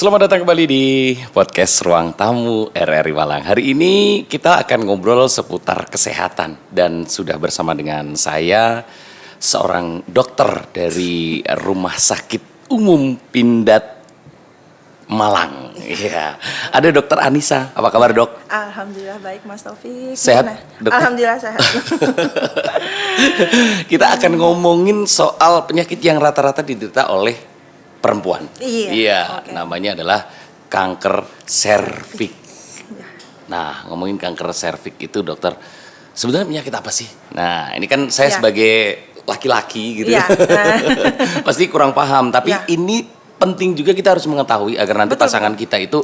Selamat datang kembali di podcast Ruang Tamu RRI Malang. Hari ini kita akan ngobrol seputar kesehatan dan sudah bersama dengan saya seorang dokter dari Rumah Sakit Umum Pindad Malang. Iya, ada Dokter Anissa. Apa kabar, Dok? Alhamdulillah baik, Mas Taufik. Sehat, Dok? Alhamdulillah sehat. Kita akan ngomongin soal penyakit yang rata-rata diderita oleh perempuan. Iya, okay. Namanya adalah kanker serviks. Nah, ngomongin kanker serviks itu, dokter, sebenarnya penyakit apa sih? Nah, ini kan saya sebagai laki-laki gitu, pasti kurang paham. Tapi ini penting juga kita harus mengetahui agar nanti pasangan kita itu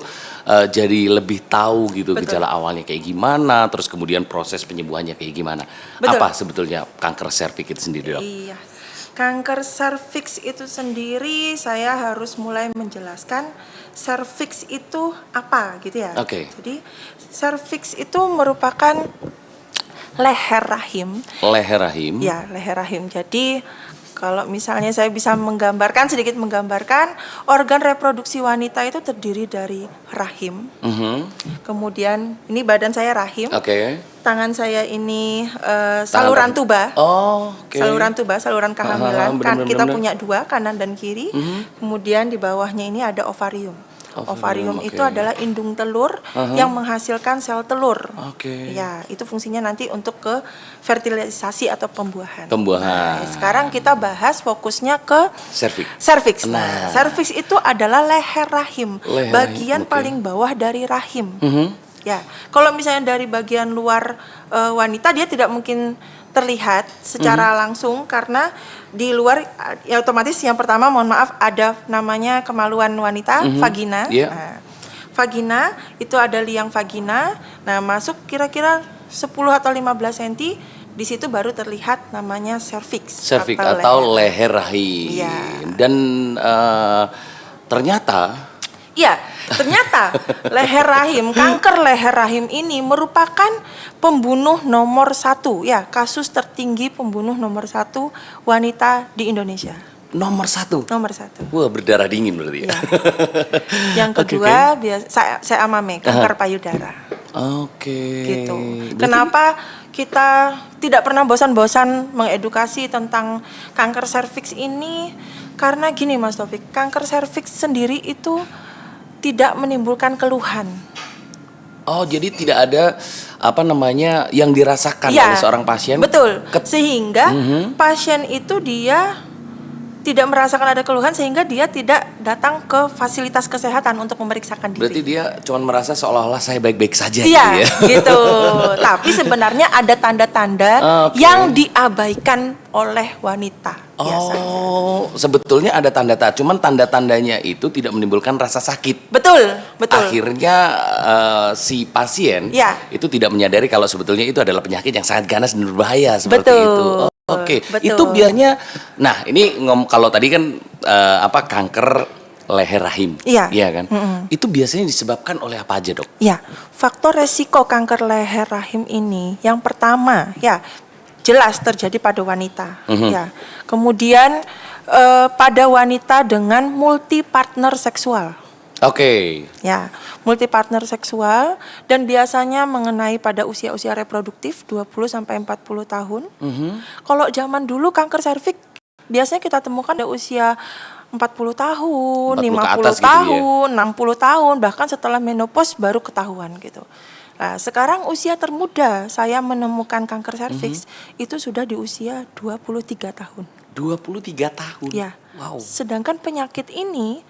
jadi lebih tahu gitu gejala awalnya kayak gimana, terus kemudian proses penyembuhannya kayak gimana. Apa sebetulnya kanker serviks itu sendiri, Dok? Iya. Kanker serviks itu sendiri saya harus mulai menjelaskan serviks itu apa gitu ya. Oke. Jadi serviks itu merupakan leher rahim. Leher rahim. Ya, leher rahim. Jadi kalau misalnya saya bisa sedikit menggambarkan, organ reproduksi wanita itu terdiri dari rahim. Kemudian ini badan saya rahim. Oke. Tangan saya ini saluran tuba. Saluran tuba, saluran kehamilan. Kita punya dua, kanan dan kiri. Kemudian di bawahnya ini ada ovarium. Ovarium itu adalah indung telur yang menghasilkan sel telur. Ya, itu fungsinya nanti untuk ke fertilisasi atau pembuahan. Nah, sekarang kita bahas fokusnya ke serviks. Nah, serviks itu adalah leher rahim, bagian paling bawah dari rahim. Ya, kalau misalnya dari bagian luar wanita dia tidak mungkin terlihat secara langsung karena di luar ya otomatis yang pertama mohon maaf ada namanya kemaluan wanita, vagina. Nah, vagina itu ada liang vagina. Nah, masuk kira-kira 10 atau 15 cm di situ baru terlihat namanya serviks atau leher rahim. Ya. Dan ternyata leher rahim, kanker leher rahim ini merupakan pembunuh nomor 1 ya, kasus tertinggi pembunuh nomor 1 wanita di Indonesia. Nomor satu. Wah, berdarah dingin berarti ya. Yang kedua saya amame, kanker payudara. Gitu. Berarti kenapa kita tidak pernah bosan-bosan mengedukasi tentang kanker serviks ini? Karena gini Mas Taufik, kanker serviks sendiri itu tidak menimbulkan keluhan. Jadi tidak ada yang dirasakan oleh seorang pasien. Betul. Sehingga pasien itu dia tidak merasakan ada keluhan sehingga dia tidak datang ke fasilitas kesehatan untuk memeriksakan diri. Berarti dia cuma merasa seolah-olah saya baik-baik saja gitu. Tapi sebenarnya ada tanda-tanda yang diabaikan oleh wanita. Sebetulnya ada tanda-tanda, cuman tanda-tandanya itu tidak menimbulkan rasa sakit. Betul. Akhirnya si pasien itu tidak menyadari kalau sebetulnya itu adalah penyakit yang sangat ganas dan berbahaya seperti itu. Itu biasanya. Nah, ini kalau tadi kan kanker leher rahim, iya kan? Itu biasanya disebabkan oleh apa aja, Dok? Ya, faktor resiko kanker leher rahim ini yang pertama jelas terjadi pada wanita. Ya, kemudian pada wanita dengan multi partner seksual. Ya, multi partner seksual dan biasanya mengenai pada usia-usia reproduktif 20 sampai 40 tahun. Kalau zaman dulu kanker serviks biasanya kita temukan pada usia 40 tahun, 50 tahun, 60 tahun, bahkan setelah menopause baru ketahuan gitu. Nah, sekarang usia termuda saya menemukan kanker serviks itu sudah di usia 23 tahun. 23 tahun? Ya. Wow. Sedangkan penyakit ini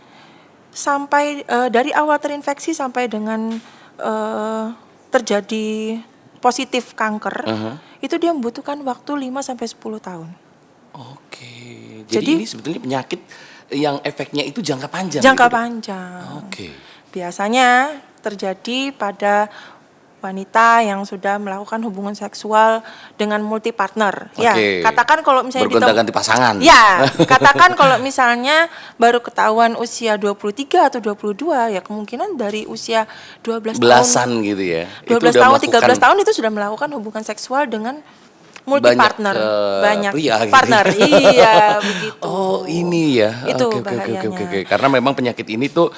sampai dari awal terinfeksi sampai dengan terjadi positif kanker, itu dia membutuhkan waktu 5 sampai 10 tahun. Jadi ini sebetulnya penyakit yang efeknya itu jangka panjang. Panjang. Biasanya terjadi pada wanita yang sudah melakukan hubungan seksual dengan multi partner. Ya, katakan kalau misalnya bergonta-ganti pasangan. Ya, katakan kalau misalnya baru ketahuan usia 23 atau 22, ya kemungkinan dari usia 12 belasan tahun. Gitu ya. 12 tahun, 13 tahun itu sudah melakukan hubungan seksual dengan multi partner, banyak pria, gitu. partner. Iya, begitu. Oh, ini ya. Itu Oke. bahayanya. Karena memang penyakit ini tuh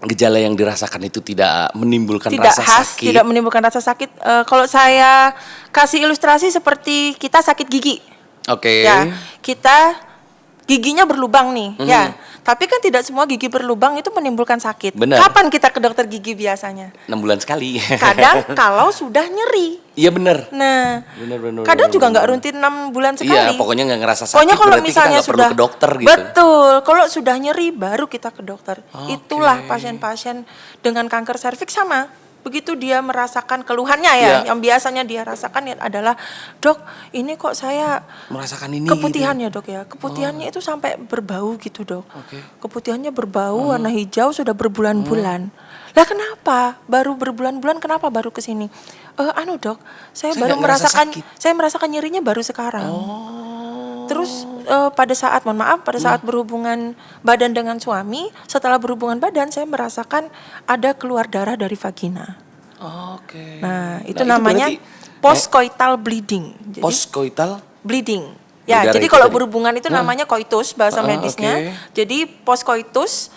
gejala yang dirasakan itu tidak menimbulkan rasa sakit. Tidak menimbulkan rasa sakit. Kalau saya kasih ilustrasi seperti kita sakit gigi. Oke. Ya, kita giginya berlubang nih, ya. Tapi kan tidak semua gigi berlubang itu menimbulkan sakit. Benar. Kapan kita ke dokter gigi biasanya? 6 bulan sekali. Kadang kalau sudah nyeri. Iya benar. Nah, benar. kadang juga nggak rutin 6 bulan sekali. Iya, pokoknya nggak ngerasa sakit. Pokoknya kalau berarti misalnya kita perlu ke dokter gitu. Betul, kalau sudah nyeri baru kita ke dokter. Oke. Itulah pasien-pasien dengan kanker serviks sama. Begitu dia merasakan keluhannya ya, yang biasanya dia rasakan adalah, dok, ini kok saya merasakan ini. Keputihan ya dok ya, keputihannya itu sampai berbau gitu dok. Keputihannya berbau, warna hijau sudah berbulan-bulan. Lah kenapa? Baru berbulan-bulan kenapa baru kesini? Dok, saya baru merasakan nyerinya baru sekarang. Terus pada saat berhubungan badan dengan suami, setelah berhubungan badan saya merasakan ada keluar darah dari vagina. Oke. Nah, itu namanya postcoital bleeding. Jadi, postcoital bleeding. Ya, jadi kalau berhubungan itu namanya coitus bahasa medisnya. Okay. Jadi postcoitus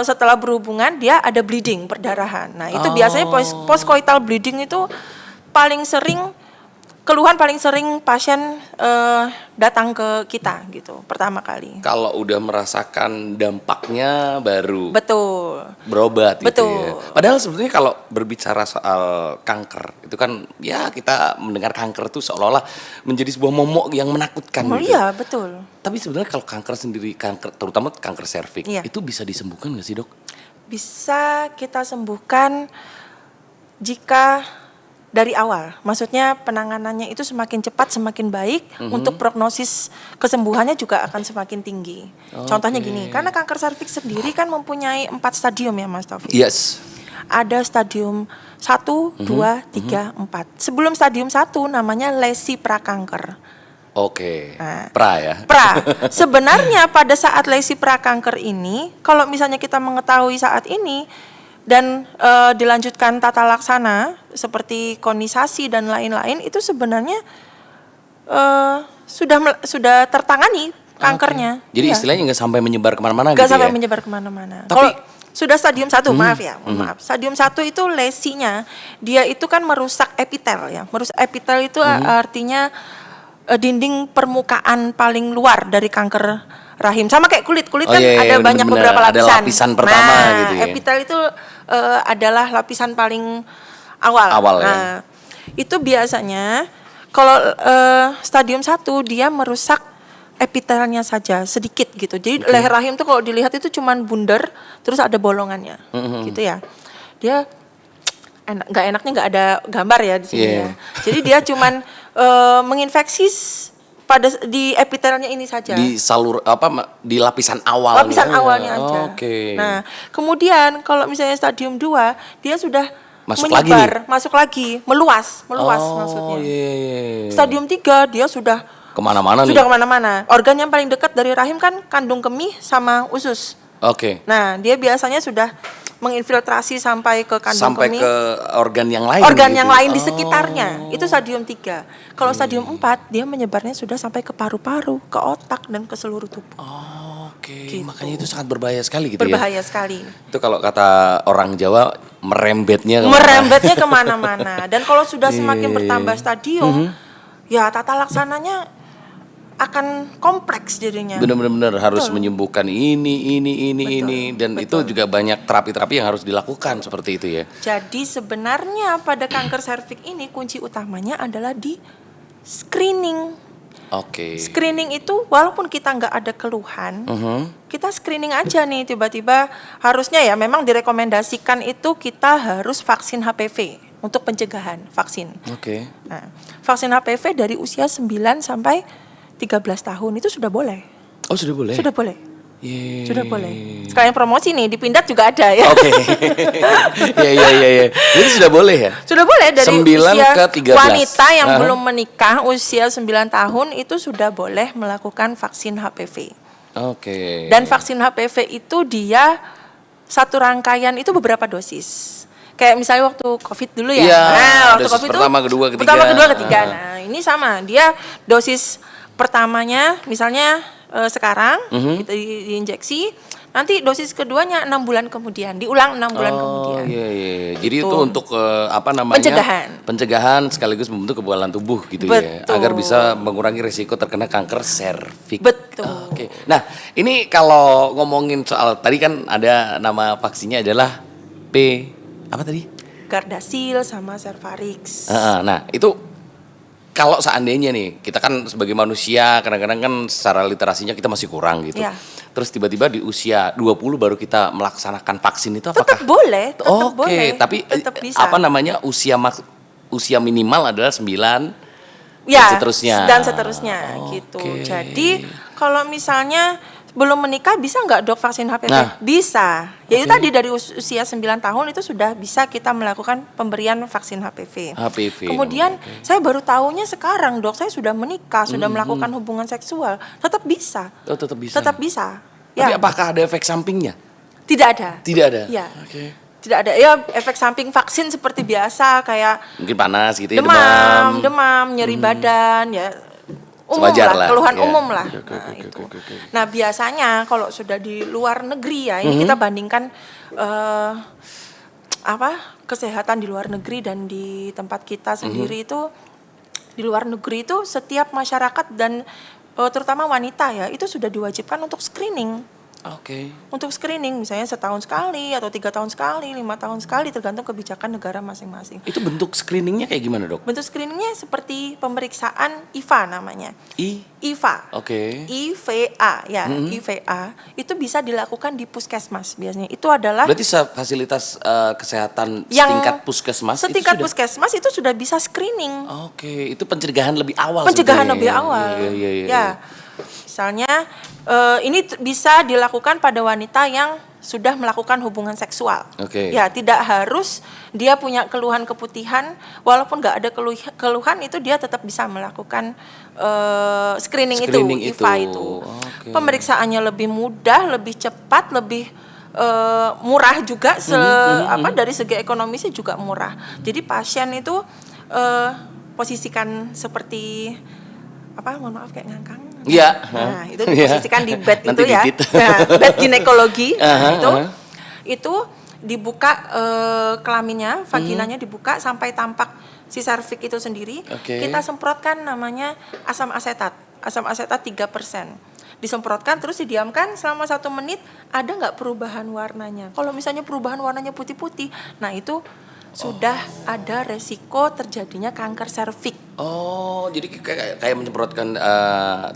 setelah berhubungan dia ada bleeding, perdarahan. Nah, itu biasanya postcoital bleeding itu keluhan paling sering pasien datang ke kita gitu pertama kali. Kalau udah merasakan dampaknya baru berobat betul. Gitu ya. Padahal sebetulnya kalau berbicara soal kanker itu kan ya kita mendengar kanker itu seolah-olah menjadi sebuah momok yang menakutkan. Gitu. Iya betul. Tapi sebenarnya kalau kanker sendiri, terutama kanker serviks, itu bisa disembuhkan nggak sih dok? Bisa kita sembuhkan jika dari awal, maksudnya penanganannya itu semakin cepat semakin baik, untuk prognosis kesembuhannya juga akan semakin tinggi. Contohnya gini, karena kanker serviks sendiri kan mempunyai 4 stadium ya Mas Taufik. Yes. Ada stadium 1, 2, 3, 4. Sebelum stadium 1 namanya lesi prakanker. Oke. Pra ya. Pra. Sebenarnya pada saat lesi prakanker ini, kalau misalnya kita mengetahui saat ini dan dilanjutkan tata laksana seperti konisasi dan lain-lain, itu sebenarnya sudah tertangani kankernya. Jadi istilahnya nggak sampai menyebar kemana-mana gitu ya? Nggak sampai menyebar kemana-mana. Kalau sudah stadium 1, maaf. Stadium 1 itu lesinya, dia itu kan merusak epitel ya. Merusak epitel itu artinya dinding permukaan paling luar dari kanker rahim. Sama kayak kulit kan ada banyak beberapa lapisan. Ada lapisan pertama gitu ya. Epitel itu adalah lapisan paling awal. Nah, itu biasanya kalau stadium 1 dia merusak epitelnya saja sedikit gitu. Jadi leher rahim tuh kalau dilihat itu cuman bundar terus ada bolongannya. Gitu ya. Dia nggak enaknya nggak ada gambar ya di sini ya. Jadi dia cuman menginfeksi di epitelnya ini saja. Di lapisan awalnya. Lapisan awalnya aja. Nah, kemudian kalau misalnya stadium 2, dia sudah masuk lagi, meluas maksudnya. Stadium 3 dia sudah kemana-mana. Organ yang paling dekat dari rahim kan kandung kemih sama usus. Nah, dia biasanya sudah menginfiltrasi sampai ke kandung kemih, ke organ yang lain. Yang lain di sekitarnya. Itu stadium 3. Kalau stadium 4 dia menyebarnya sudah sampai ke paru-paru, ke otak dan ke seluruh tubuh. Gitu. Makanya itu sangat berbahaya sekali gitu berbahaya sekali. Itu kalau kata orang Jawa merembetnya kemana-mana. Dan kalau sudah semakin bertambah stadium, ya tata laksananya akan kompleks jadinya. Benar-benar harus menyembuhkan ini dan itu juga banyak terapi-terapi yang harus dilakukan seperti itu ya. Jadi sebenarnya pada kanker serviks ini kunci utamanya adalah di screening. Screening itu walaupun kita nggak ada keluhan, kita screening aja nih, tiba-tiba harusnya ya memang direkomendasikan itu kita harus vaksin HPV untuk pencegahan vaksin. Nah, vaksin HPV dari usia 9 sampai 13 tahun itu sudah boleh. Sudah boleh? Sudah boleh. Sudah boleh. Sekalian promosi nih, di Pindad juga ada ya. Iya. Jadi sudah boleh ya? Sudah boleh dari 9 usia ke 13. Wanita yang belum menikah usia 9 tahun itu sudah boleh melakukan vaksin HPV. Dan vaksin HPV itu dia satu rangkaian itu beberapa dosis. Kayak misalnya waktu COVID dulu ya. Iya, Nah, waktu dosis COVID pertama, kedua, ketiga. Pertama, kedua, ketiga. Nah, ini sama. Dia dosis pertamanya misalnya sekarang kita diinjeksi, nanti dosis keduanya 6 bulan kemudian, diulang 6 bulan kemudian. Iya, iya. Jadi itu untuk apa namanya? Pencegahan sekaligus membentuk kekebalan tubuh gitu ya, agar bisa mengurangi risiko terkena kanker serviks. Betul. Oke. Nah, ini kalau ngomongin soal tadi kan ada nama vaksinnya adalah apa tadi? Gardasil sama Cervarix. Nah, itu kalau seandainya nih, kita kan sebagai manusia kadang-kadang kan secara literasinya kita masih kurang gitu. Ya. Terus tiba-tiba di usia 20 baru kita melaksanakan vaksin itu apakah? Tetap boleh, tetap boleh. Tapi tetap bisa. apa namanya usia minimal adalah 9 ya, dan seterusnya. Gitu. Jadi kalau misalnya belum menikah bisa nggak dok vaksin HPV? Nah, bisa. Ya itu tadi dari usia 9 tahun itu sudah bisa kita melakukan pemberian vaksin HPV. Kemudian saya baru tahunya sekarang dok, saya sudah menikah, sudah melakukan hubungan seksual, tetap bisa. Oh, tetap bisa. Tetap bisa. Tapi apakah ada efek sampingnya? Tidak ada. Tidak ada. Ya. Tidak ada ya efek samping vaksin seperti biasa kayak mungkin panas gitu ya, demam, nyeri badan ya. Umum lah, keluhan umum lah. Nah biasanya kalau sudah di luar negeri ya, ini kita bandingkan kesehatan di luar negeri dan di tempat kita sendiri itu, di luar negeri itu setiap masyarakat dan terutama wanita ya itu sudah diwajibkan untuk screening. Untuk screening misalnya setahun sekali atau 3 tahun sekali, 5 tahun sekali tergantung kebijakan negara masing-masing. Itu bentuk screeningnya kayak gimana dok? Bentuk screeningnya seperti pemeriksaan IVA namanya. IVA. IVA ya, IVA itu bisa dilakukan di puskesmas biasanya. Itu adalah berarti fasilitas kesehatan setingkat puskesmas. Setingkat puskesmas itu sudah bisa screening. Itu pencegahan lebih awal. Pencegahan lebih awal. Ya. Misalnya ini bisa dilakukan pada wanita yang sudah melakukan hubungan seksual. Ya, tidak harus dia punya keluhan keputihan, walaupun nggak ada keluhan itu dia tetap bisa melakukan screening itu, IVA itu. Pemeriksaannya lebih mudah, lebih cepat, lebih murah juga dari segi ekonomisnya juga murah. Jadi pasien itu posisikan seperti mohon maaf kayak ngangkang. Iya. Nah, itu diposisikan di bed itu ya. Nah, bed ginekologi itu dibuka kelaminnya, vaginanya dibuka sampai tampak si serviks itu sendiri. Kita semprotkan namanya asam asetat. Asam asetat 3%. Disemprotkan terus didiamkan selama 1 menit, ada nggak perubahan warnanya? Kalau misalnya perubahan warnanya putih-putih, nah itu sudah ada resiko terjadinya kanker serviks. Jadi kayak menyemprotkan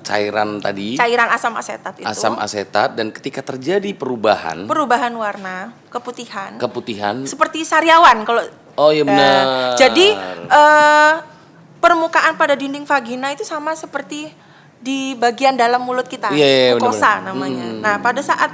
cairan tadi. Cairan asam asetat itu. Asam asetat, dan ketika terjadi perubahan warna, keputihan. Seperti sariawan kalau. Iya benar. Jadi permukaan pada dinding vagina itu sama seperti di bagian dalam mulut kita, mukosa namanya. Nah, pada saat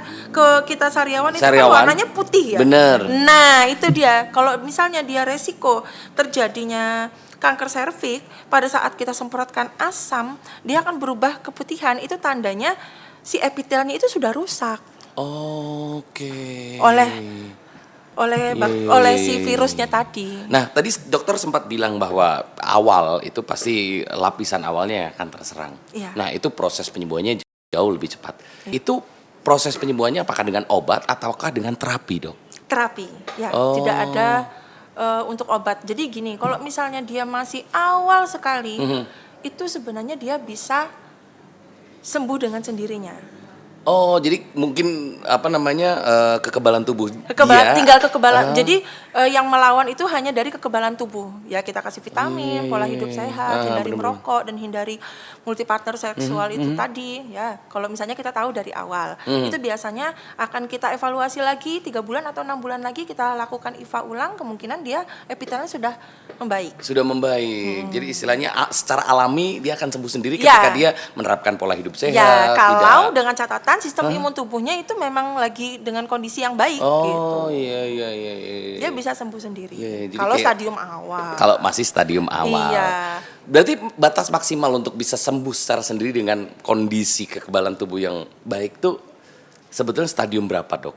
kita sariawan itu kan warnanya putih ya. Bener. Nah, itu dia. Kalau misalnya dia resiko terjadinya kanker serviks, pada saat kita semprotkan asam, dia akan berubah keputihan. Itu tandanya si epitelnya itu sudah rusak. Oleh si virusnya tadi. Nah, tadi dokter sempat bilang bahwa awal itu pasti lapisan awalnya akan terserang. Nah, itu proses penyembuhannya jauh lebih cepat. Itu proses penyembuhannya apakah dengan obat ataukah dengan terapi, dok? Terapi, ya. Tidak ada untuk obat. Jadi gini, kalau misalnya dia masih awal sekali, itu sebenarnya dia bisa sembuh dengan sendirinya. Jadi mungkin kekebalan tubuh. Tinggal kekebalan. Jadi yang melawan itu hanya dari kekebalan tubuh. Ya kita kasih vitamin, pola hidup sehat, hindari merokok dan hindari multipartner seksual itu tadi. Ya kalau misalnya kita tahu dari awal, itu biasanya akan kita evaluasi lagi 3 bulan atau 6 bulan lagi kita lakukan IVA ulang. Kemungkinan dia epitelnya sudah membaik. Jadi istilahnya secara alami dia akan sembuh sendiri ketika dia menerapkan pola hidup sehat. Ya kalau dengan catatan sistem imun tubuhnya itu memang lagi dengan kondisi yang baik gitu. Dia bisa sembuh sendiri. Kalau stadium awal. Kalau masih stadium awal. Iya. Berarti batas maksimal untuk bisa sembuh secara sendiri dengan kondisi kekebalan tubuh yang baik tuh sebetulnya stadium berapa, dok?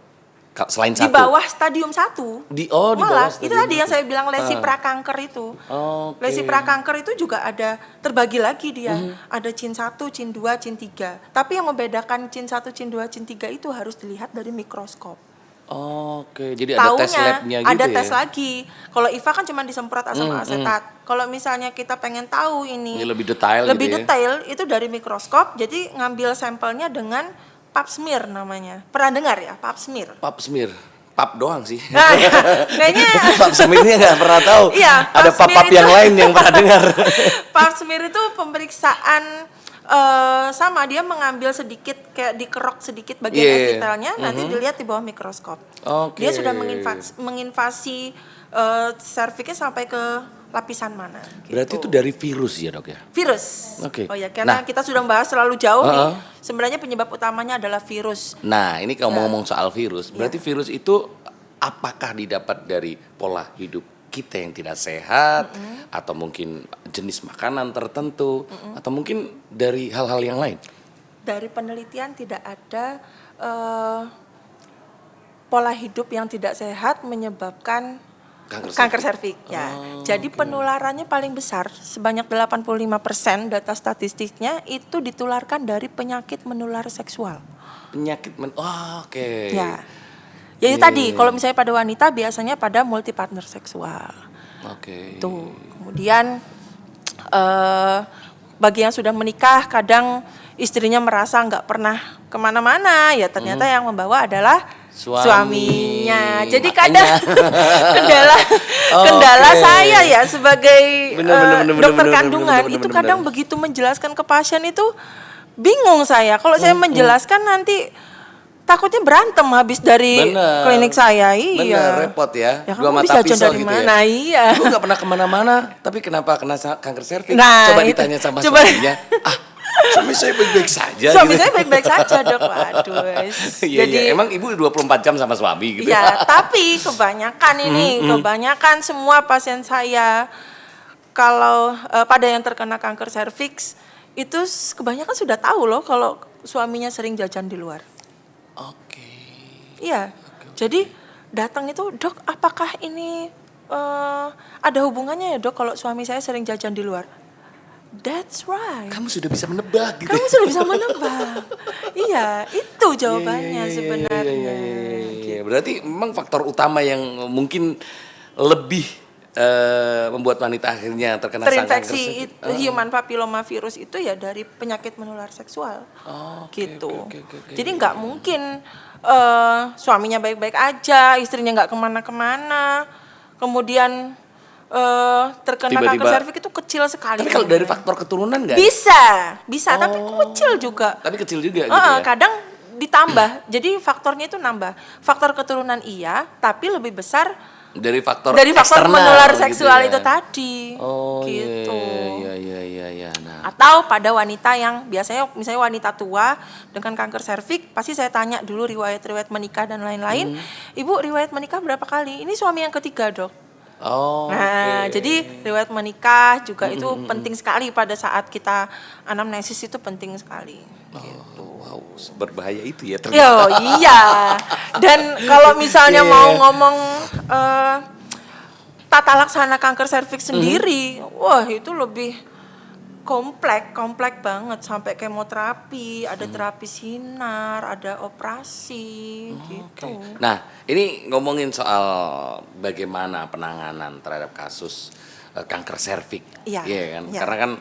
Selain di bawah stadium 1. Di bawah stadium itu tadi yang saya bilang lesi prakanker itu. Lesi prakanker itu juga ada terbagi lagi dia. Ada cin 1, cin 2, cin 3. Tapi yang membedakan cin 1, cin 2, cin 3 itu harus dilihat dari mikroskop. Jadi ada tes labnya gitu ada ya? tes lagi. Kalau IVA kan cuma disemprot asam asetat. Kalau misalnya kita pengen tahu ini lebih detail itu dari mikroskop. Jadi ngambil sampelnya dengan pap smear namanya. Pernah dengar ya pap smear? Pap smear. Pap doang sih. Nah, kayaknya pap smearnya nggak pernah tahu. Iya, ada pap yang lain yang pernah dengar. Pap smear itu pemeriksaan sama dia mengambil sedikit kayak dikerok sedikit bagian epitelnya, nanti dilihat di bawah mikroskop. Dia sudah menginvasi serviksnya sampai ke lapisan mana. Gitu. Berarti itu dari virus ya dok ya? Virus. Oh ya, karena kita sudah bahas terlalu jauh nih. Sebenarnya penyebab utamanya adalah virus. Nah ini kalau ngomong soal virus, berarti virus itu apakah didapat dari pola hidup kita yang tidak sehat, atau mungkin jenis makanan tertentu, atau mungkin dari hal-hal yang lain? Dari penelitian tidak ada pola hidup yang tidak sehat menyebabkan kanker serviks ya. Jadi penularannya paling besar sebanyak 85% data statistiknya itu ditularkan dari penyakit menular seksual. Ya. Jadi tadi kalau misalnya pada wanita biasanya pada multi partner seksual. Tuh. Kemudian bagi yang sudah menikah kadang istrinya merasa nggak pernah kemana-mana, ya ternyata yang membawa adalah suaminya. Jadi kadang kendala saya ya sebagai dokter kandungan itu kadang begitu menjelaskan ke pasien itu bingung saya. Kalau saya menjelaskan nanti takutnya berantem habis dari klinik saya. Bener, repot ya. Dua mata pisau gitu mana? Ya. Gue gak pernah kemana-mana, tapi kenapa kena kanker serviks? Coba ditanya sama suaminya. Suami saya baik-baik saja. Suami saya baik-baik saja dok. Waduh. Jadi emang ibu 24 jam sama suami gitu? Ya, tapi kebanyakan semua pasien saya kalau pada yang terkena kanker serviks itu kebanyakan sudah tahu loh kalau suaminya sering jajan di luar. Iya, jadi datang itu dok, apakah ini ada hubungannya ya dok kalau suami saya sering jajan di luar? That's right. Kamu sudah bisa menebak gitu. Kamu sudah bisa menebak. Iya, itu jawabannya sebenarnya. Berarti memang faktor utama yang mungkin lebih membuat wanita akhirnya terkena terinfeksi human papilloma virus itu ya dari penyakit menular seksual. Gitu. Jadi nggak mungkin suaminya baik-baik aja, istrinya nggak kemana-kemana, kemudian terkena kanker serviks itu kecil sekali. Tapi kalau dari faktor keturunan nggak? Bisa, tapi kecil juga. Tapi kecil juga gitu ya? Kadang ditambah, jadi faktornya itu nambah. Faktor keturunan iya, tapi lebih besar dari faktor menular seksual gitu ya? Itu tadi. Gitu. Iya. Nah. Atau pada wanita yang biasanya misalnya wanita tua dengan kanker serviks, pasti saya tanya dulu riwayat menikah dan lain-lain. Ibu riwayat menikah berapa kali? Ini suami yang ketiga dok. Jadi riwayat menikah juga itu penting sekali pada saat kita anamnesis itu penting sekali. Gitu. Wow, berbahaya itu ya ternyata. Iya. Dan kalau misalnya mau ngomong tata laksana kanker serviks sendiri, wah itu lebih komplek banget sampai kemoterapi, ada terapi sinar, ada operasi gitu. Nah, ini ngomongin soal bagaimana penanganan terhadap kasus kanker serviks. Iya kan? Ya. Karena kan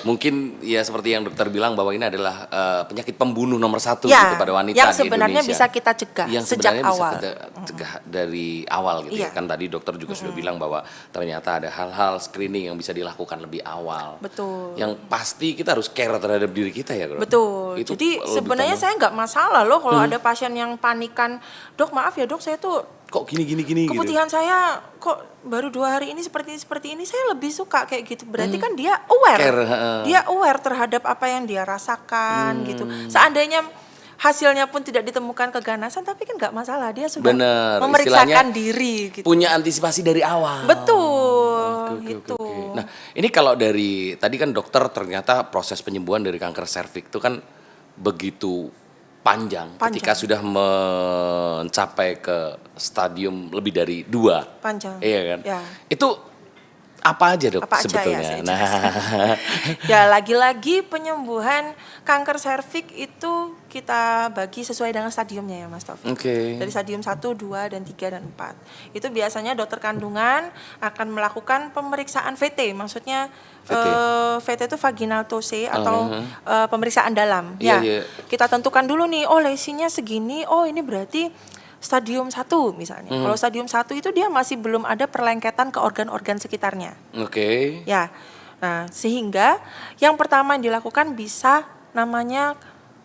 mungkin ya seperti yang dokter bilang bahwa ini adalah penyakit pembunuh nomor 1 gitu pada wanita yang di Indonesia. Sebenarnya bisa kita cegah sejak awal. Bisa kita cegah dari awal gitu ya. Kan tadi dokter juga sudah bilang bahwa ternyata ada hal-hal screening yang bisa dilakukan lebih awal. Betul. Yang pasti kita harus care terhadap diri kita ya. Betul. Itu jadi sebenarnya saya nggak masalah loh kalau ada pasien yang panikan, dok maaf ya dok saya tuh kok gini keputihan gitu. Saya kok baru 2 hari ini seperti ini, saya lebih suka kayak gitu. Berarti kan dia aware. Dia aware terhadap apa yang dia rasakan gitu. Seandainya hasilnya pun tidak ditemukan keganasan, tapi kan nggak masalah, dia sudah memeriksakan diri gitu. Punya antisipasi dari awal. Betul. Gitu. Nah, ini kalau dari tadi kan dokter ternyata proses penyembuhan dari kanker serviks itu kan begitu panjang. Ketika sudah mencapai ke stadium lebih dari 2. Panjang. Iya kan? Ya. Itu apa aja dok apa sebetulnya? Aja ya, ya lagi-lagi penyembuhan kanker serviks itu kita bagi sesuai dengan stadiumnya ya Mas Taufik. Dari stadium 1, 2, dan 3, dan 4. Itu biasanya dokter kandungan akan melakukan pemeriksaan VT, maksudnya VT itu vaginal tose atau pemeriksaan dalam. Kita tentukan dulu nih, lesinya segini, ini berarti stadium 1 misalnya. Kalau stadium 1 itu dia masih belum ada perlengketan ke organ-organ sekitarnya. Ya. Nah, sehingga yang pertama yang dilakukan bisa namanya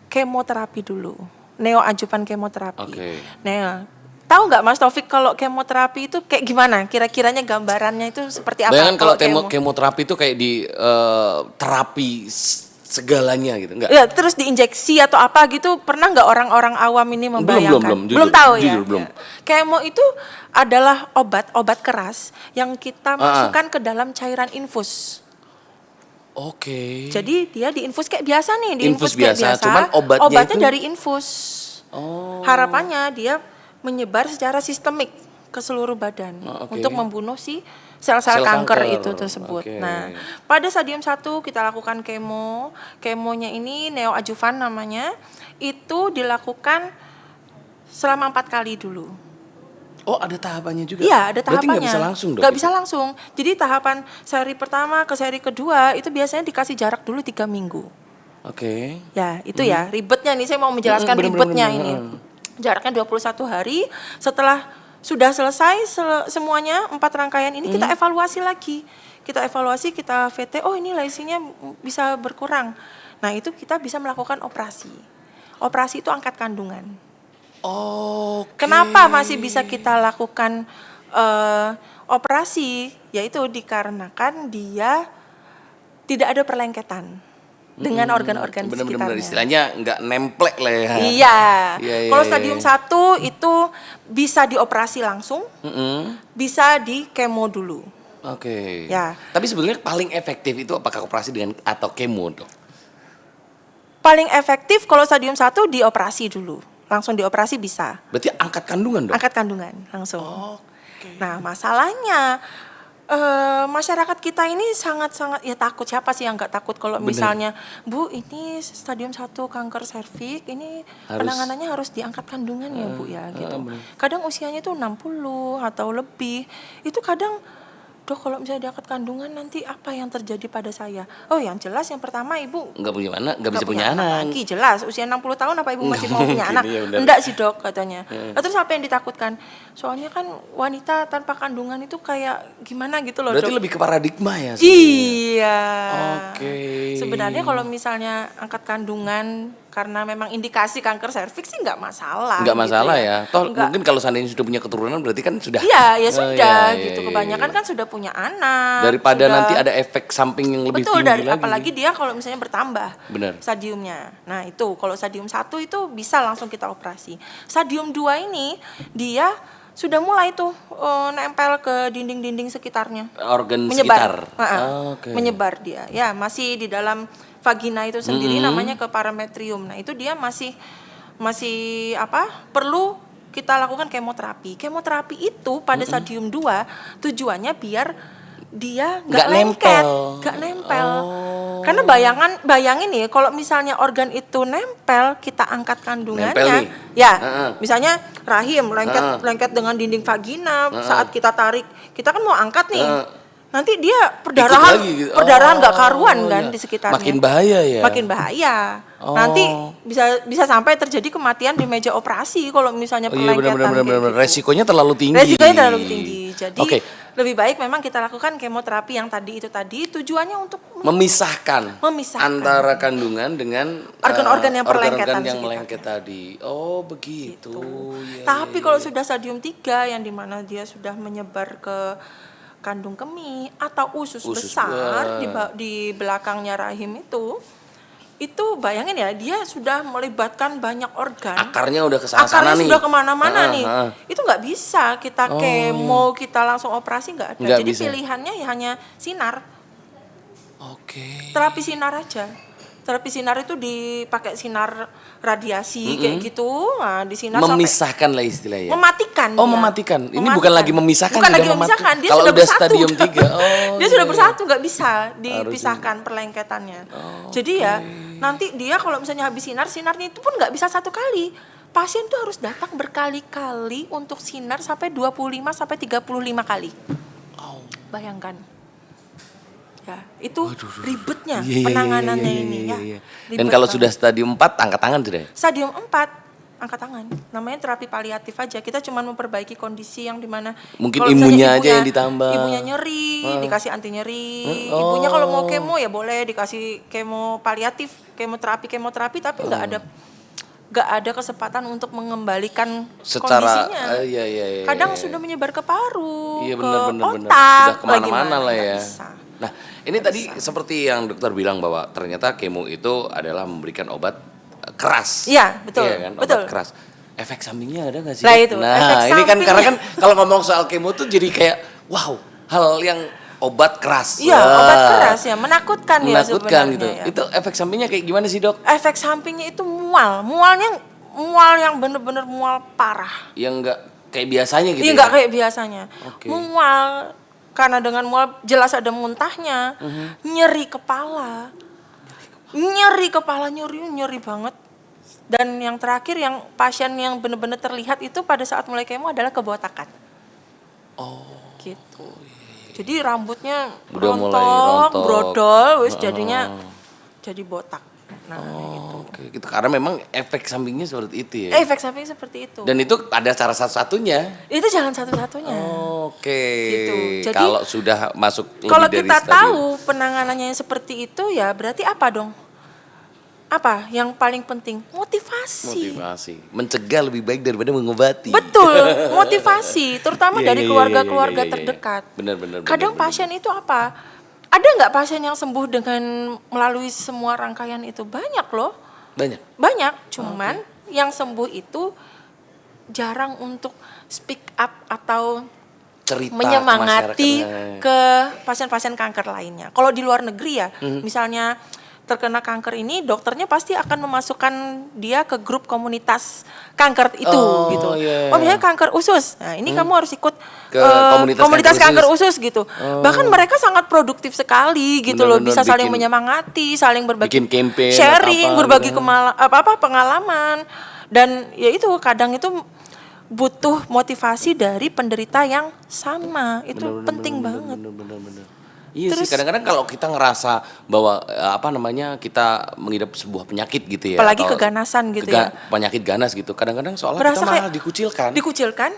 kemoterapi dulu. Neoadjuvan kemoterapi. Nah, tahu nggak Mas Taufik kalau kemoterapi itu kayak gimana? Kira-kiranya gambarannya itu seperti apa? Bayangkan kalau kemoterapi itu kayak di terapi segalanya gitu, enggak? Ya, terus diinjeksi atau apa gitu, pernah nggak orang-orang awam ini membayangkan? Belum tahu ya? Belum. Kemo itu adalah obat keras yang kita masukkan ke dalam cairan infus. Jadi dia diinfus kayak biasa nih, diinfus kayak biasa. Cuman obatnya dari infus. Harapannya dia menyebar secara sistemik ke seluruh badan untuk membunuh si sel-sel kanker itu tersebut. Nah, pada stadium 1 kita lakukan kemo. Kemonya ini neoadjuvan namanya. Itu dilakukan selama 4 kali dulu. Ada tahapannya juga? Iya, ada tahapannya. Berarti nggak bisa langsung dok? Nggak bisa langsung. Jadi tahapan seri pertama ke seri kedua itu biasanya dikasih jarak dulu 3 minggu. Ya, itu ya ribetnya nih, saya mau menjelaskan ribetnya ini. Jaraknya 21 hari. Setelah sudah selesai semuanya 4 rangkaian ini, kita evaluasi lagi. Kita VT, ini lesinya bisa berkurang. Nah, itu kita bisa melakukan operasi. Operasi itu angkat kandungan. Kenapa masih bisa kita lakukan operasi? Yaitu dikarenakan dia tidak ada perlengketan dengan organ-organ sekitarnya. Benar-benar istilahnya nggak nemplek lah ya. Iya. Kalau stadium 1 itu bisa dioperasi langsung, bisa di kemo dulu. Ya. Tapi sebetulnya paling efektif itu apakah operasi atau kemo dok? Paling efektif kalau stadium 1 dioperasi dulu. Langsung dioperasi bisa. Berarti angkat kandungan dok? Angkat kandungan langsung. Nah, masalahnya masyarakat kita ini sangat-sangat ya takut. Siapa sih yang nggak takut kalau misalnya, Bu, ini stadium 1 kanker serviks, ini penanganannya harus diangkat kandungan ya Bu ya gitu. Kadang usianya itu 60 atau lebih. Itu kadang, Dok, kalau misalnya diangkat kandungan nanti apa yang terjadi pada saya? Yang jelas yang pertama Ibu nggak bisa punya anak. Jelas, usia 60 tahun apa Ibu masih mau punya anak? Enggak sih Dok katanya. Terus apa yang ditakutkan? Soalnya kan wanita tanpa kandungan itu kayak gimana gitu loh Dok. Berarti lebih ke paradigma ya? Iya. Sebenarnya kalau misalnya angkat kandungan karena memang indikasi kanker serviks sih nggak masalah. Nggak masalah ya. Toh mungkin kalau seandainya sudah punya keturunan berarti kan sudah. Iya, sudah gitu. Kebanyakan kan sudah punya anak. Daripada nanti ada efek samping yang lebih tinggi lagi. Apalagi dia kalau misalnya bertambah stadiumnya. Nah, itu kalau stadium 1 itu bisa langsung kita operasi. Stadium 2 ini dia sudah mulai tuh nempel ke dinding-dinding sekitarnya. Organ sekitar. Menyebar dia. Ya, masih di dalam vagina itu sendiri namanya ke parametrium. Nah, itu dia masih perlu kita lakukan kemoterapi. Kemoterapi itu pada stadium 2 tujuannya biar dia nggak lengket, nggak nempel. Karena bayangin nih, kalau misalnya organ itu nempel, kita angkat kandungannya, misalnya rahim lengket dengan dinding vagina, saat kita tarik, kita kan mau angkat nih. Nanti dia perdarahan nggak karuan kan di sekitarnya. Makin bahaya ya. Makin bahaya. Nanti bisa sampai terjadi kematian di meja operasi kalau misalnya perlengketan. Benar. Resikonya terlalu tinggi. Jadi lebih baik memang kita lakukan kemoterapi yang tadi tujuannya untuk memisahkan antara kandungan dengan organ-organ yang melengket tadi. Oh, begitu. Gitu. Tapi kalau sudah stadium 3 yang dimana dia sudah menyebar ke kandung kemih atau usus besar di belakangnya rahim itu bayangin ya, dia sudah melibatkan banyak organ. Akarnya udah kesana-sana nih. Sudah kemana-mana nih. Itu nggak bisa kita kemo, kita langsung operasi, nggak ada. Jadi pilihannya ya hanya sinar. Terapi sinar aja. Terapi sinar itu dipakai sinar radiasi kayak gitu. Nah, di sinar memisahkan lah istilahnya. Mematikan. Oh, mematikan. Ini bukan lagi memisahkan, bukan lagi memisahkan. Dia kalau sudah udah bersatu. stadium 3. Oh. Dia sudah bersatu, nggak bisa dipisahkan perlengketannya. Jadi ya nanti dia kalau misalnya habis sinarnya itu pun nggak bisa satu kali. Pasien tuh harus datang berkali-kali untuk sinar sampai 25 sampai 35 kali. Bayangkan. Ya, itu ribetnya penanganannya ini ya. Dan kalau sudah stadium 4 angkat tangan sudah. Stadium 4 angkat tangan. Namanya terapi paliatif aja. Kita cuma memperbaiki kondisi yang dimana mungkin imunnya aja yang ditambah. Ibunya nyeri, dikasih anti nyeri. Ibunya kalau mau kemo ya boleh dikasih kemo paliatif, kemoterapi tapi nggak ada kesempatan untuk mengembalikan kondisinya. Iya. Kadang sudah menyebar ke paru, ke otak, sudah kemana-mana lah ya. Bisa. Nah, ini tadi seperti yang dokter bilang bahwa ternyata kemo itu adalah memberikan obat keras. Iya, betul. Iya kan? Betul. Obat keras. Efek sampingnya ada nggak sih? Nah, itu. Nah, ini kan karena kan kalau ngomong soal kemo tuh jadi kayak wow, hal yang obat keras. Iya, obat keras ya, menakutkan ya sebenarnya. Gitu. Ya. Itu efek sampingnya kayak gimana sih, Dok? Efek sampingnya itu mual yang bener-bener mual parah. Yang enggak kayak biasanya gitu. Iya, enggak kayak biasanya. Okay. Mual karena dengan mual jelas ada muntahnya, nyeri kepala, nyeri banget. Dan yang terakhir yang pasien yang benar-benar terlihat itu pada saat mulai kemo adalah kebotakan. Gitu. Jadi rambutnya rontok, brodol, jadinya jadi botak. Nah, gitu. Karena memang efek sampingnya seperti itu ya. Efek sampingnya seperti itu. Dan itu ada cara satu-satunya. Itu jalan satu-satunya. Gitu. Jadi kalau sudah masuk lebih kalau dari kita stadium. tahu penanganannya seperti itu ya berarti apa dong? Apa yang paling penting? Motivasi. Mencegah lebih baik daripada mengobati. Betul, motivasi, terutama dari keluarga-keluarga terdekat. Benar. Kadang pasien itu apa? Ada nggak pasien yang sembuh dengan melalui semua rangkaian itu? Banyak loh. Banyak. Cuman yang sembuh itu jarang untuk speak up atau cerita menyemangati ke pasien-pasien kanker lainnya. Kalau di luar negeri ya, misalnya terkena kanker ini, dokternya pasti akan memasukkan dia ke grup komunitas kanker itu gitu. Oh, misalnya kanker usus. Nah, ini kamu harus ikut ke komunitas kanker usus gitu. Bahkan mereka sangat produktif sekali gitu loh, bisa saling menyemangati, saling berbagi campaign, sharing, berbagi pengalaman. Dan ya itu kadang itu butuh motivasi dari penderita yang sama. Itu penting banget. Iya sih, kadang-kadang kalau kita ngerasa bahwa kita mengidap sebuah penyakit gitu ya, apalagi keganasan gitu ya, penyakit ganas gitu, kadang-kadang seolah kita malah dikucilkan,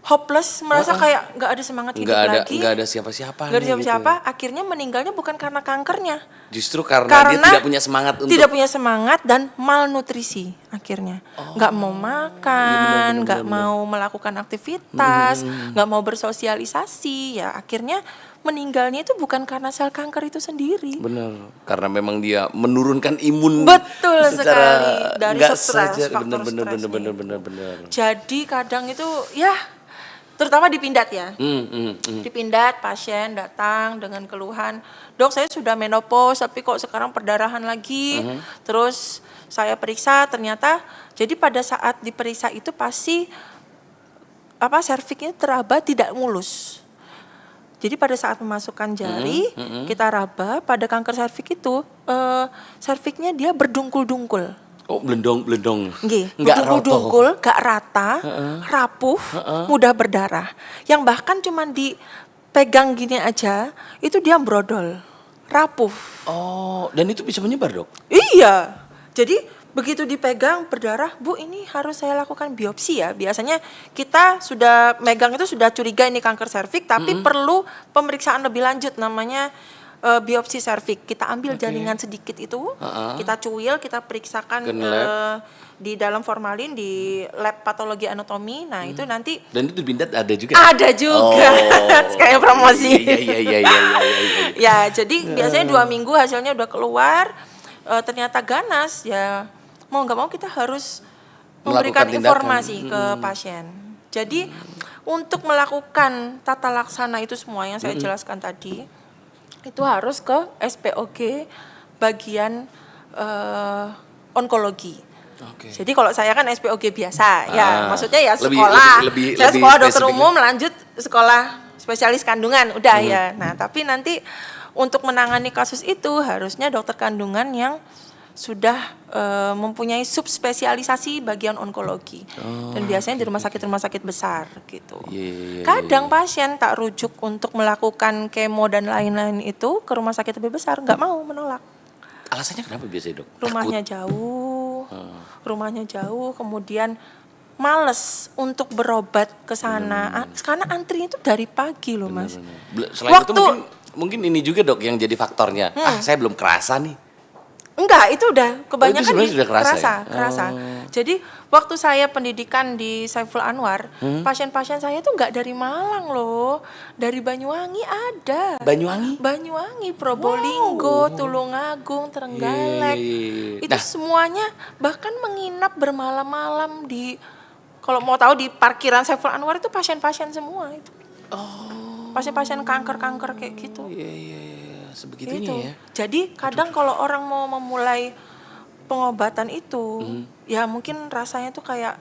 hopeless, merasa kayak nggak ada semangat hidup lagi, nggak ada siapa-siapa, akhirnya meninggalnya bukan karena kankernya, justru karena dia tidak punya semangat dan malnutrisi akhirnya, nggak mau makan, nggak mau melakukan aktivitas, nggak mau bersosialisasi, ya akhirnya meninggalnya itu bukan karena sel kanker itu sendiri. Benar, karena memang dia menurunkan imun. Betul sekali, dari stres, faktor stres. Benar. Jadi kadang itu ya, terutama di Pindad ya. Di Pindad pasien datang dengan keluhan, dok saya sudah menopause tapi kok sekarang perdarahan lagi. Terus saya periksa ternyata, jadi pada saat diperiksa itu pasti serviknya teraba tidak mulus. Jadi pada saat memasukkan jari, kita raba, pada kanker serviks itu, serviknya dia berdungkul-dungkul. Oh, belendong. Berdungkul-dungkul, gak rata, rapuh, mudah berdarah. Yang bahkan cuma dipegang gini aja, itu dia brodol, rapuh. Oh, dan itu bisa menyebar, dok? Iya, jadi begitu dipegang berdarah, Bu ini harus saya lakukan biopsi ya. Biasanya kita sudah megang itu sudah curiga ini kanker serviks, tapi perlu pemeriksaan lebih lanjut namanya biopsi serviks. Kita ambil jaringan sedikit itu, kita cuil, kita periksakan di dalam formalin di lab patologi anatomi. Nah itu nanti. Dan itu di Pindad ada juga? Ada juga, kayak promosi. Iya. Ya jadi biasanya 2 minggu hasilnya udah keluar, ternyata ganas ya. Mau nggak mau kita harus memberikan informasi ke pasien. Jadi untuk melakukan tata laksana itu semua yang saya jelaskan tadi, itu harus ke SPOG bagian onkologi. Okay. Jadi kalau saya kan SPOG biasa, ya maksudnya ya sekolah. Saya sekolah dokter umum, lanjut sekolah spesialis kandungan, udah ya. Nah, tapi nanti untuk menangani kasus itu harusnya dokter kandungan yang sudah mempunyai subspesialisasi bagian onkologi. Dan biasanya di rumah sakit besar gitu. Kadang pasien tak rujuk untuk melakukan kemo dan lain-lain itu ke rumah sakit lebih besar, nggak mau, menolak. Alasannya kenapa biasanya, Dok? Rumahnya jauh, kemudian males untuk berobat ke sana. Karena antrinya itu dari pagi loh, Mas. Selain itu mungkin ini juga, Dok, yang jadi faktornya. Saya belum kerasa nih. Enggak, itu udah kebanyakan sudah kerasa. Jadi waktu saya pendidikan di Saiful Anwar, pasien-pasien saya tuh enggak dari Malang loh, dari Banyuwangi ada. Banyuwangi, Probolinggo, Tulungagung, Trenggalek. Itu semuanya bahkan menginap bermalam-malam di, kalau mau tahu, di parkiran Saiful Anwar itu pasien-pasien semua itu. Pasien-pasien kanker kayak gitu. Sebegitunya ya. Jadi kadang kalau orang mau memulai pengobatan itu, ya mungkin rasanya tuh kayak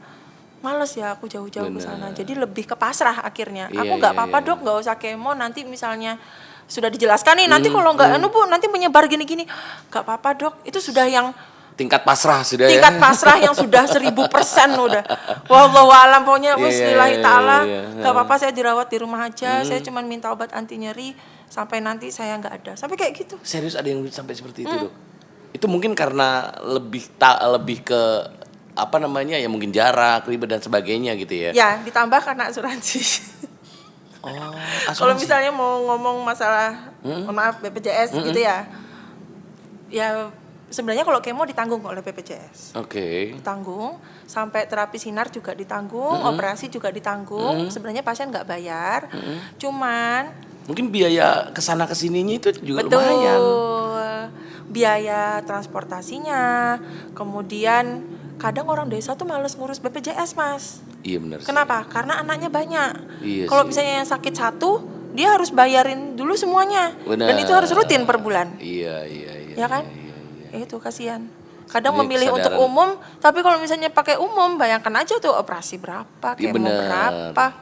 males ya aku jauh-jauh ke sana. Jadi lebih ke pasrah akhirnya. Aku nggak apa-apa dok, nggak usah kemo. Nanti misalnya sudah dijelaskan nih, nanti kalau nggak Bu, nanti menyebar gini-gini. Nggak apa-apa dok, itu sudah yang tingkat pasrah sudah tingkat pasrah yang sudah 1000% udah. Wallahu alam, pokoknya bismillah ta'ala. Nggak apa-apa, saya dirawat di rumah aja. Saya cuma minta obat anti nyeri sampai nanti saya nggak ada. Sampai kayak gitu. Serius ada yang sampai seperti itu, Dok? Itu mungkin karena lebih ke apa namanya ya, mungkin jarak, ribet dan sebagainya gitu ya. Ya, ditambah karena asuransi. Kalau misalnya mau ngomong masalah maaf BPJS gitu ya. Ya sebenarnya kalau kemo ditanggung oleh BPJS. Ditanggung, sampai terapi sinar juga ditanggung, operasi juga ditanggung. Sebenarnya pasien nggak bayar, cuman mungkin biaya kesana kesininya itu juga lumayan. Biaya transportasinya, kemudian kadang orang desa tuh males ngurus BPJS, Mas. Iya benar. Kenapa? Karena anaknya banyak. Kalau misalnya yang sakit satu, dia harus bayarin dulu semuanya. Dan itu harus rutin per bulan. Iya. Ya kan? Itu kasihan. Kadang memilih untuk umum, tapi kalau misalnya pakai umum, bayangkan aja tuh operasi berapa, kemo berapa.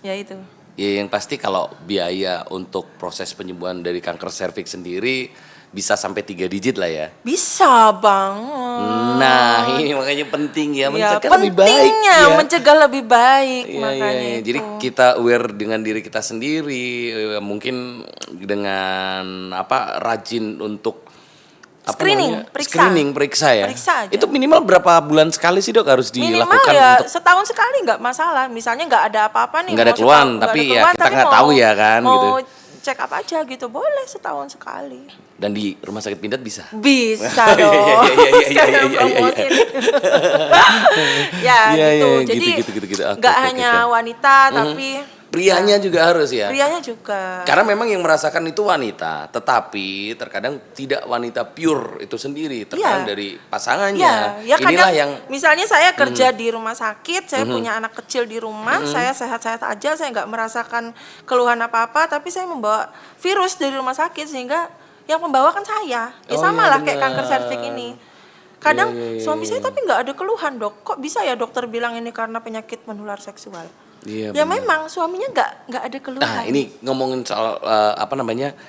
Ya itu. Ya yang pasti kalau biaya untuk proses penyembuhan dari kanker serviks sendiri bisa sampai 3 digit lah ya. Bisa banget. Nah ini makanya penting ya, mencegah lebih baik ya. Mencegah lebih baik makanya itu. Jadi kita aware dengan diri kita sendiri, mungkin dengan rajin untuk screening, periksa ya. Periksa aja. Itu minimal berapa bulan sekali sih dok harus dilakukan? Minimal ya setahun sekali nggak masalah. Misalnya nggak ada apa-apa nih. Nggak ada keluhan, tapi ya kita nggak tahu ya kan. Mau check up aja gitu, boleh setahun sekali. Dan di rumah sakit Pindad bisa? Bisa dong. Sekarang promosin. Ya gitu. Jadi nggak hanya wanita tapi prianya juga harus ya? Prianya juga. Karena memang yang merasakan itu wanita, tetapi terkadang tidak wanita pure itu sendiri, terkadang dari pasangannya. Ya inilah yang misalnya saya kerja di rumah sakit, saya punya anak kecil di rumah, saya sehat-sehat aja, saya nggak merasakan keluhan apa-apa, tapi saya membawa virus dari rumah sakit sehingga yang membawa kan saya. Ya sama lah kayak kanker serviks ini. Kadang suami saya tapi nggak ada keluhan dok. Kok bisa ya dokter bilang ini karena penyakit menular seksual? Iya, ya bener. Memang suaminya nggak ada keluhan. Nah ini ngomongin soal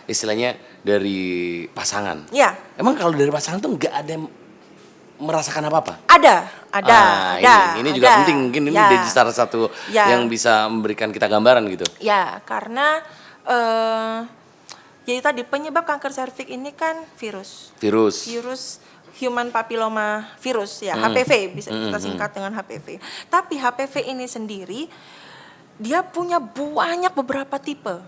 istilahnya dari pasangan. Iya. Emang kalau dari pasangan tuh nggak ada merasakan apa-apa? Ada. Ini juga penting, mungkin ini jadi salah satu yang bisa memberikan kita gambaran gitu. Ya karena jadi tadi penyebab kanker serviks ini kan virus human papilloma virus ya, HPV bisa kita singkat dengan HPV. Tapi HPV ini sendiri dia punya banyak beberapa tipe.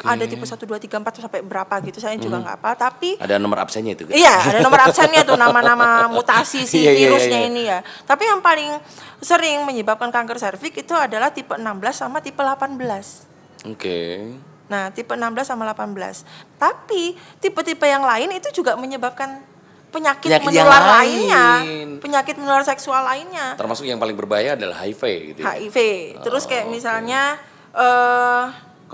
Ada tipe 1, 2, 3, 4 sampai berapa gitu, saya juga nggak apa. Tapi ada nomor absennya itu. Iya, ada nomor absennya tuh, nama-nama mutasi si virusnya ini ya. Tapi yang paling sering menyebabkan kanker serviks itu adalah tipe 16 sama tipe 18. Nah, tipe 16 sama 18. Tapi tipe-tipe yang lain itu juga menyebabkan penyakit menular lainnya, penyakit menular seksual lainnya. Termasuk yang paling berbahaya adalah HIV gitu. HIV. Terus kayak misalnya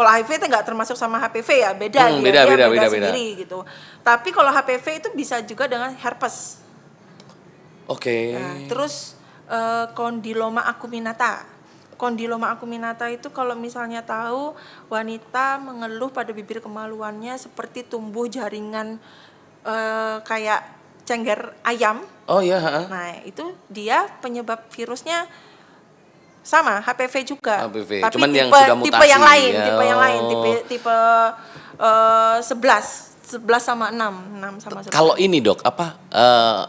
Kalau HIV itu nggak termasuk sama HPV ya, beda dia beda sendiri gitu. Tapi kalau HPV itu bisa juga dengan herpes. Oke. Nah, terus kondiloma acuminata. Kondiloma acuminata itu kalau misalnya tahu, wanita mengeluh pada bibir kemaluannya seperti tumbuh jaringan kayak cengger ayam. Oh iya. Nah itu dia penyebab virusnya sama HPV juga. HPV. Tapi cuman yang sudah mutasi. Tipe yang lain, tipe 11 sama 6 sama 11. Kalau ini dok,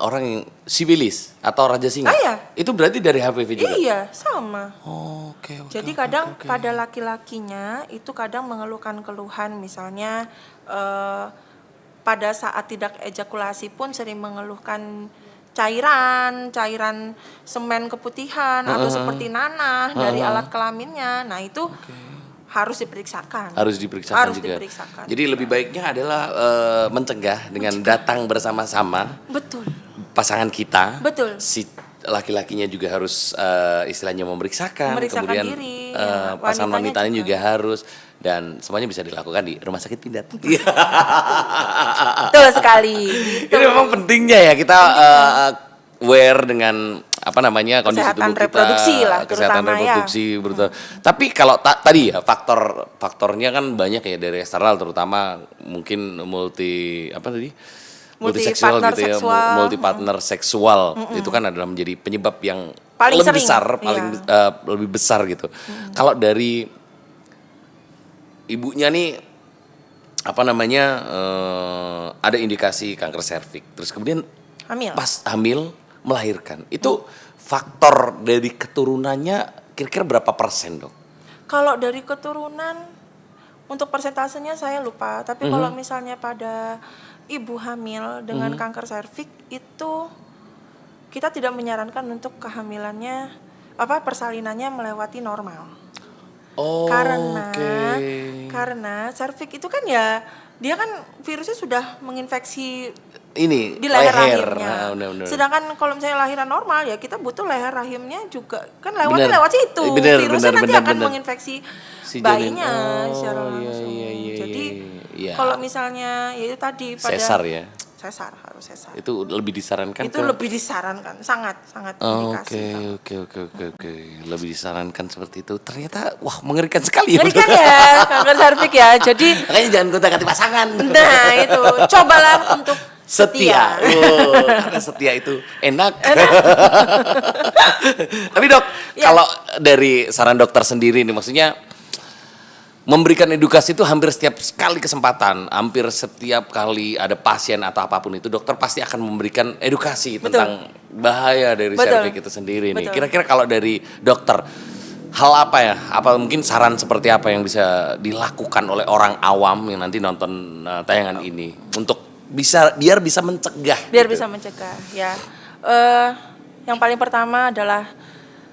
orang yang sifilis atau raja singa, itu berarti dari HPV juga? Iya, sama. Oke. Jadi kadang pada laki-lakinya itu kadang mengeluhkan keluhan, misalnya pada saat tidak ejakulasi pun sering mengeluhkan cairan semen keputihan atau seperti nanah dari alat kelaminnya. Nah itu harus diperiksakan. Harus diperiksakan juga. Jadi lebih baiknya adalah mencegah dengan datang bersama-sama. Betul. Pasangan kita. Betul. Si laki-lakinya juga harus istilahnya memeriksakan kemudian diri, pasangan wanitanya juga harus, dan semuanya bisa dilakukan di rumah sakit Pindad. Betul sekali. Gitu. Ini memang pentingnya ya kita aware dengan kondisi tubuh kita, kesehatan reproduksi betul. Tapi kalau tadi ya faktornya kan banyak ya, dari eksternal terutama mungkin multiseksual gitu ya, multi partner seksual itu kan adalah menjadi penyebab yang paling lebih sering, lebih besar gitu. Kalau dari ibunya nih ada indikasi kanker serviks, terus kemudian pas hamil melahirkan, itu faktor dari keturunannya kira-kira berapa persen dok? Kalau dari keturunan untuk persentasenya saya lupa, tapi kalau misalnya pada ibu hamil dengan kanker serviks itu kita tidak menyarankan untuk kehamilannya persalinannya melewati normal. Karena serviks itu kan ya dia kan virusnya sudah menginfeksi ini di leher rahimnya. Bener. Sedangkan kalau misalnya lahiran normal ya kita butuh leher rahimnya juga kan lewat situ. Virusnya nanti akan menginfeksi si bayinya secara langsung. Jadi kalau misalnya ya itu tadi pada sesar harus sesar. Itu lebih disarankan. Sangat indikasi. Oke. Lebih disarankan seperti itu. Ternyata mengerikan sekali. Mengerikan ya kanker serviks ya. Jadi makanya jangan gonta-ganti pasangan. Nah, itu cobalah untuk setia. Karena setia itu enak. Tapi dok, kalau dari saran dokter sendiri nih, maksudnya memberikan edukasi itu hampir setiap kali kesempatan, hampir setiap kali ada pasien atau apapun itu, dokter pasti akan memberikan edukasi tentang bahaya dari serviks itu sendiri nih. Kira-kira kalau dari dokter, hal apa ya? Apa mungkin saran seperti apa yang bisa dilakukan oleh orang awam yang nanti nonton tayangan ini untuk biar bisa mencegah? Bisa mencegah ya. Yang paling pertama adalah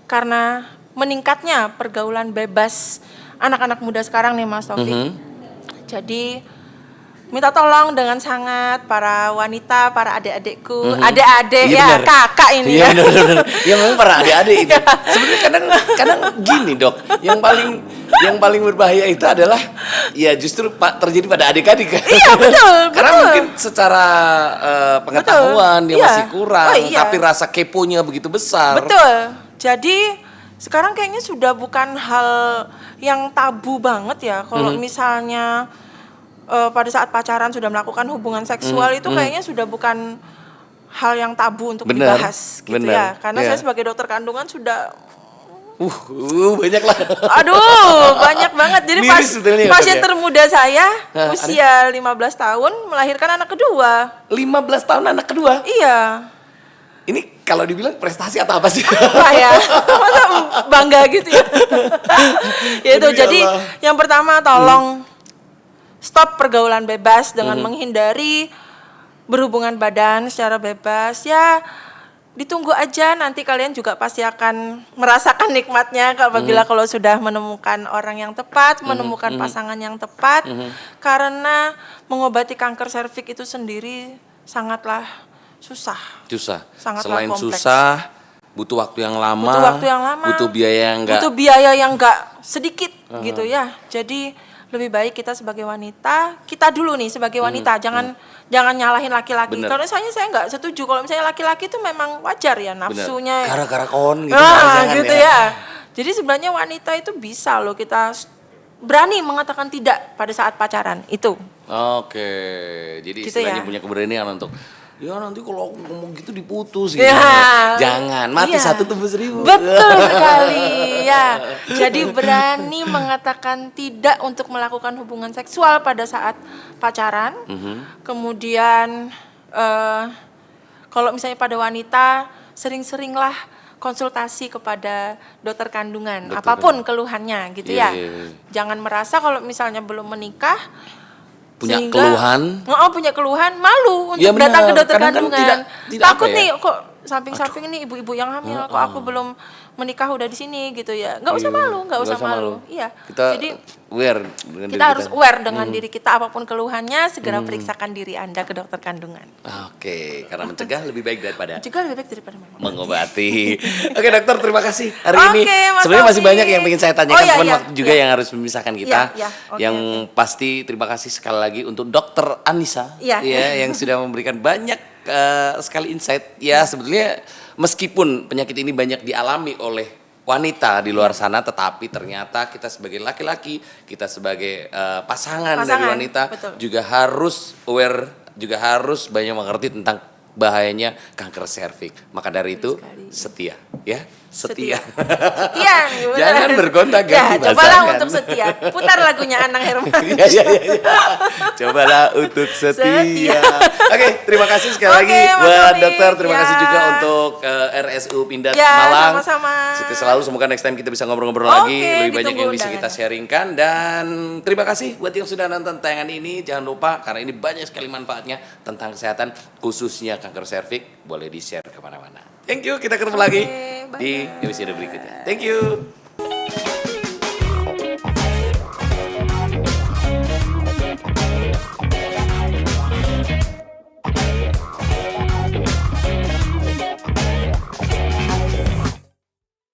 karena meningkatnya pergaulan bebas anak-anak muda sekarang nih Mas Taufik. Jadi minta tolong dengan sangat para wanita, para adik-adikku, adik-adik kakak ini ya. Ya memang para adik-adik itu. Sebenarnya kadang gini dok, yang paling berbahaya itu adalah ya justru terjadi pada adik-adik. Iya betul. Karena mungkin secara pengetahuan dia masih kurang, tapi rasa keponya begitu besar. Betul. Jadi sekarang kayaknya sudah bukan hal yang tabu banget ya. Kalau misalnya pada saat pacaran sudah melakukan hubungan seksual itu kayaknya sudah bukan hal yang tabu untuk dibahas gitu ya. Karena saya sebagai dokter kandungan sudah banyak lah. Aduh, banyak banget. Jadi pasien termuda saya usia 15 tahun melahirkan anak kedua. 15 tahun anak kedua? Iya. Ini kalau dibilang prestasi atau apa sih? Apa ya? Masa bangga gitu ya? Itu jadi yang pertama tolong stop pergaulan bebas dengan menghindari berhubungan badan secara bebas. Ya ditunggu aja, nanti kalian juga pasti akan merasakan nikmatnya apabila kalau sudah menemukan orang yang tepat, menemukan pasangan yang tepat. Karena mengobati kanker serviks itu sendiri sangatlah susah. Selain kompleks. Susah butuh waktu yang lama, butuh biaya yang nggak sedikit gitu ya. Jadi lebih baik kita sebagai wanita, kita dulu nih sebagai wanita, jangan nyalahin laki-laki. Karena saya nggak setuju kalau misalnya laki-laki itu memang wajar ya nafsunya. Gara-gara kon gitu. Gitu ya. Jadi sebenarnya wanita itu bisa loh kita berani mengatakan tidak pada saat pacaran itu. Oke, jadi gitu istilahnya ya. punya keberanian untuk ya nanti kalau aku ngomong gitu diputus gitu. Jangan, mati satu tembus 1000. Betul sekali ya. Jadi berani mengatakan tidak untuk melakukan hubungan seksual pada saat pacaran. Kemudian kalau misalnya pada wanita sering-seringlah konsultasi kepada dokter kandungan, apapun keluhannya gitu ya. Jangan merasa kalau misalnya belum menikah punya keluhan malu untuk datang ke dokter kandungan. Tidak Takut nih kok samping-samping ini ibu-ibu yang hamil kok aku belum menikah udah di sini gitu ya. Nggak usah malu. Iya. Jadi kita harus aware dengan diri kita, apapun keluhannya segera periksakan diri Anda ke dokter kandungan. Oke, karena mencegah lebih baik daripada mengobati. Oke, dokter, terima kasih hari ini. Sebenarnya masih banyak yang ingin saya tanyakan, cuman waktu juga yang harus memisahkan kita. Yang pasti terima kasih sekali lagi untuk Dokter Anissa yang sudah memberikan banyak sekali insight. Ya, sebetulnya meskipun penyakit ini banyak dialami oleh wanita di luar sana, tetapi ternyata kita sebagai laki-laki, kita sebagai pasangan dari wanita juga harus aware, juga harus banyak mengerti tentang bahayanya kanker serviks. Maka dari itu setia, ya. Setia. Jangan bergonta-ganti pasangan. Cobalah untuk setia. Putar lagunya Anang Herman. Cobalah untuk setia. Oke, terima kasih sekali lagi buat dokter. Terima kasih juga untuk RSU Pindad Malang. Sama-sama. Selalu semoga next time kita bisa ngobrol-ngobrol lagi. Lebih banyak yang bisa kita sharingkan. Dan terima kasih buat yang sudah nonton tayangan ini. Jangan lupa karena ini banyak sekali manfaatnya tentang kesehatan, khususnya kanker serviks. Boleh di-share kemana-mana. Thank you, kita ketemu lagi di episode berikutnya. Thank you.